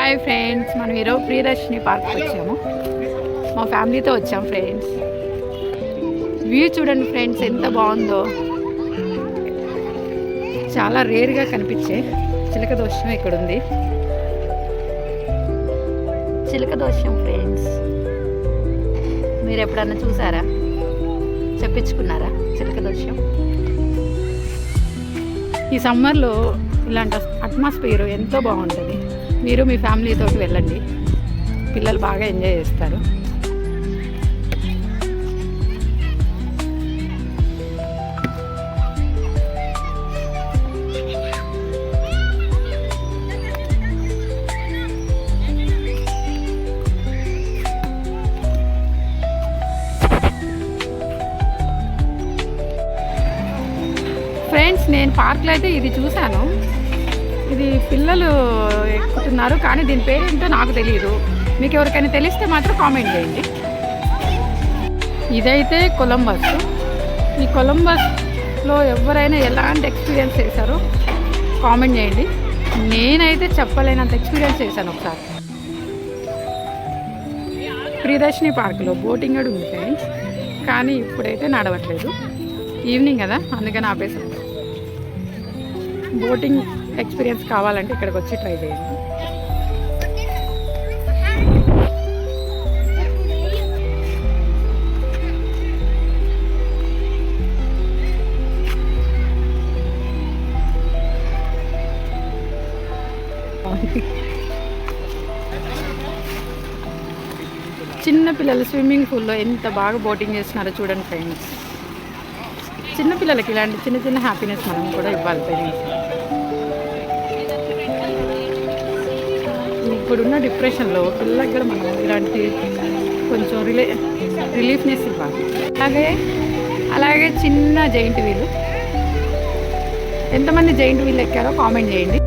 Hi friends, మనం ఈరోజు ప్రియదర్శిని పార్క్కి వచ్చాము. మా ఫ్యామిలీతో వచ్చాం ఫ్రెండ్స్. వ్యూ చూడండి ఫ్రెండ్స్, ఎంత బాగుందో. చాలా రేర్గా కనిపించే చిలక దోషం ఇక్కడ ఉంది. చిలక దోషం ఫ్రెండ్స్, మీరు ఎప్పుడన్నా చూసారా? చెప్పించుకున్నారా చిలక దోషం? ఈ సమ్మర్లో ఇలాంటి అట్మాస్ఫియర్ ఎంతో బాగుంటుంది. మీరు మీ ఫ్యామిలీతో వెళ్ళండి, పిల్లలు బాగా ఎంజాయ్ చేస్తారు. ఫ్రెండ్స్, నేను పార్క్లో అయితే ఇది చూశాను. ఇది పిల్లలు ఎక్కుతున్నారు, కానీ దీని పేరేంటో నాకు తెలియదు. మీకు ఎవరికైనా తెలిస్తే మాత్రం కామెంట్ చేయండి. ఇదైతే కొలంబస్. ఈ కొలంబస్లో ఎవరైనా ఎలాంటి ఎక్స్పీరియన్స్ చేశారో కామెంట్ చేయండి. నేనైతే చెప్పలేనంత ఎక్స్పీరియన్స్ చేశాను ఒకసారి. ప్రియదర్శిని పార్కులో బోటింగ్ కూడా ఉంది ఫ్రెండ్స్, కానీ ఇప్పుడైతే నడవట్లేదు. ఈవినింగ్ కదా, అందుకని ఆపేసాను. బోటింగ్ ఎక్స్పీరియన్స్ కావాలంటే ఇక్కడికి వచ్చి ట్రై చేయండి. చిన్నపిల్లలు స్విమ్మింగ్ పూల్లో ఎంత బాగా బోటింగ్ చేస్తున్నారో చూడండి ఫ్రెండ్స్. చిన్నపిల్లలకి ఇలాంటి చిన్న చిన్న హ్యాపీనెస్ మనం కూడా ఇవ్వాలి పేరెంట్స్. ఇప్పుడున్న డిప్రెషన్లో పిల్లలకి కూడా మనం ఇలాంటి కొంచెం రిలీఫ్నెస్ ఇవ్వాలి. అలాగే చిన్న జైంట్ వీల్. ఎంతమంది జైంట్ వీల్ ఎక్కారో కామెంట్ చేయండి.